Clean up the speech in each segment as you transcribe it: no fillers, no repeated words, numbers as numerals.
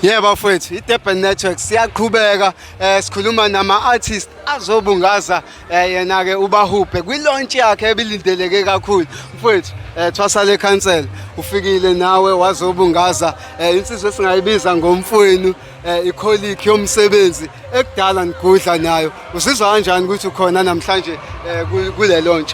Yebo bafowethu, iDurban Network siyaqhubeka sikhuluma nama-artist azobungaza yena ke uBahubhe kwi-launch yakhe ebilindeleke kakhulu. Mfowethu, Thwasale Khansela ufikile nawe wazobungaza insizwe esingayibiza ngomfowenu icolleague yomsebenzi ekudala ngigudla nayo. Usizwa kanjani ukuthi ukhona namhlanje kule launch?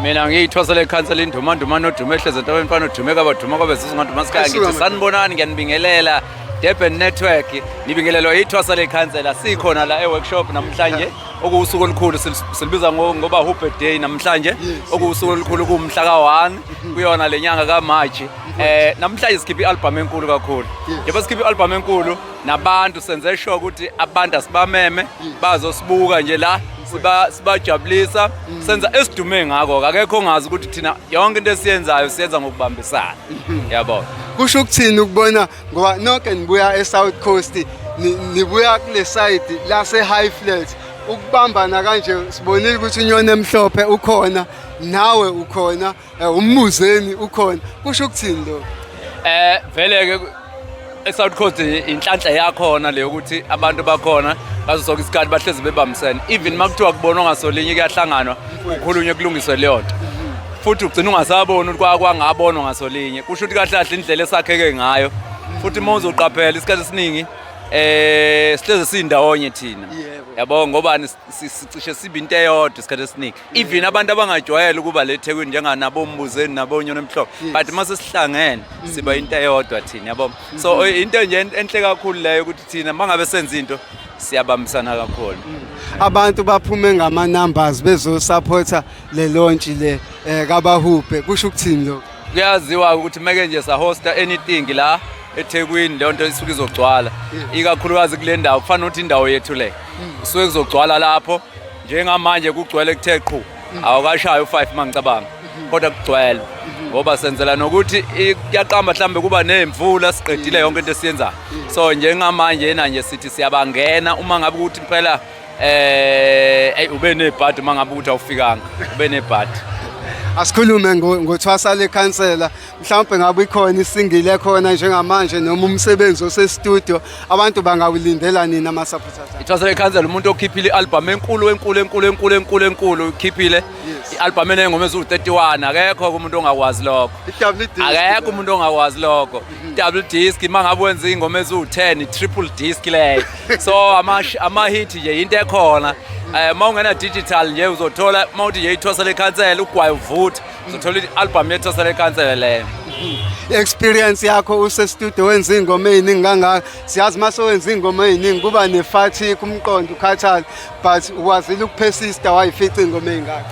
Mina ngiyithwasele Khansela induma nodume ehleze entabeni mfana odume kabaduma kwabe sizongaduma sikhaya ngithi sanibonani ngiyanibingelela Durban Network nibingelelwa yithwasele Khansela sikhona la e-workshop namhlanje okuwusuku olukhulu silibiza ngoba Hubhe Day namhlanje okuwusuku olukhulu kumhla ka1 kuyona lenyanga kaMarch namhlanje sikhipha i-album enkulu kakhulu njengoba sikhipha i-album enkulu nabantu senze sure ukuthi abantu asibameme bazosibuka nje la sibajabulisa senza esidume ngako akekho ongazi ukuthi thina yonke into esiyenzayo siyenza ngokubambisana yabo kusho ukuthini ukubona ngoba nonke nibuya eSouth Coast nibuya kule side lase High Flat ukubambana kanje sibonile ukuthi unyoni emhlophe ukhona nawe ukhona umuzeni ukhona kusho ukuthini lo vele ke eSouth Coast inhlanhla yakhona le ukuthi abantu bakhona ngaso sonke isikhathi bahlezi bebambisene even makuthiwa kubona ongasolinye kuyahlanganwa ukukhulunywe kulungiswe leyo nto futhi ugcina ungasabona ukuthi kwangabonwa ngasolinye kusho ukuthi kahle kahle indlela esakheke ngayo futhi uma uzoqaphela isikhathi esiningi sihleze sindawonye thina yabo ngoba sicishe sibe into eyodwa isikhathi esiningi even abantu abangajwayele ukuba le Thekwini njenganabo umbuzeni nabo unyoni emhlophe but mase sihlangene siba into eyodwa thina yabo so into nje enhle kakhulu leyo ukuthi thina mangabe senza into siyabambisana kakhulu abantu baphume ngama numbers bezosupporta le launch le kaBahubhe kusho ukuthini lo kuyaziwa ukuthi make nje sa hosta anything la eThekwini le nto isuke izogcwala ikakhulukazi kule ndawo kufanele ukuthi indawo yethu le isuke kuzogcwala lapho njengamanje kugcwele kuthe qhu awukashayo u5 mangicabanga kodwa kugcwele ngoba senzela nokuthi kuyaqamba mhlambe kuba nemvula siqedile yonke into esiyenzayo so njengamanje yena nje sithi siyabangena uma ngabe ukuthi phela ube nebhadi uma ngabe ukuthi awufikanga ube nebhadi asikhulume ngoThwasale Khansela mhlawumbe ngabe ikhona isingile khona njengamanje noma umsebenzi osestudio abantu bangawulindela nini ama supporters iThwasale Khansela umuntu okhiphile i-album enkulu ukhiphile i-album enengoma ezu31 akekho umuntu ongakwazi lokho akekho umuntu ongakwazi lokho double disc mangabe wenza ingoma ezu10 triple disc leyo so ama hit nje into ekhona mawungena digital nje uzothola mawuthi yithwasele Khansela ugwaye uvutha uzothola i-album yethwasele Khansela leyo experience yakho use studio wenza ingoma eziningi kangaka siyazi mase wenza ingoma eziningi kuba nefatigue umqondo ukhathala but ukwazile ukupersista wayifica ingoma ezingaka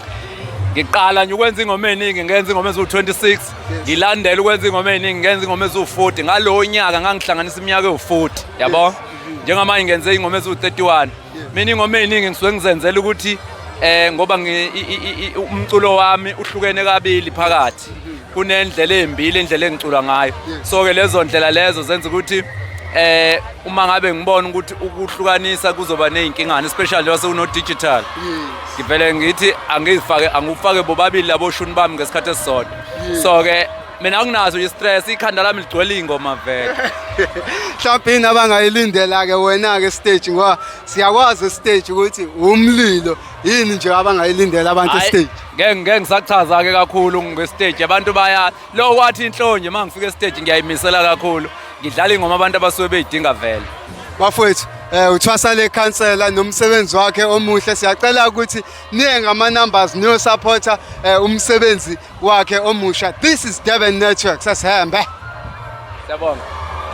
ngiqala nje ukwenza ingoma eziningi ngenza ingoma ezu26 ngilandela ukwenza ingoma eziningi ngenza ingoma ezu40 ngalowo nyaka ngangihlanganisa iminyaka ewu40 yabo njengamanje ngenze ingoma ezu31 mina ingoma eziningi ngisuke ngizenzela ukuthi ngoba umculo wami uhlukene kabili phakathi kunendlela ezimbili indlela engicula ngayo so ke lezo ndlela lezo zenza ukuthi uma ngabe ngibona ukuthi ukuhlukanisa kuzoba nezinkingana especially wase uno digital ngivele ngithi angifake bobabili labo shuni bami ngesikhathi esisodwa so ke mina anginazo i-stress ikhanda lami ligcwele ingoma vele mhlawumbe abangayilindela ke wena ke stage ngoba siyakwazi stage ukuthi umlilo yini nje abangayilindela abantu stage ngeke ngisachaza ke kakhulu nge-stage abantu baya lo wathi inhlonje mangifika e-stage ngiyayimisela kakhulu ngidlala ingoma abantu abasuke beyidinga vele bafowethu uThwasale Khansela nomsebenzi wakhe omuhle siyacela ukuthi niye ngama numbers niyo supporter umsebenzi wakhe omusha. This is Durban Network sasihambe siyabonga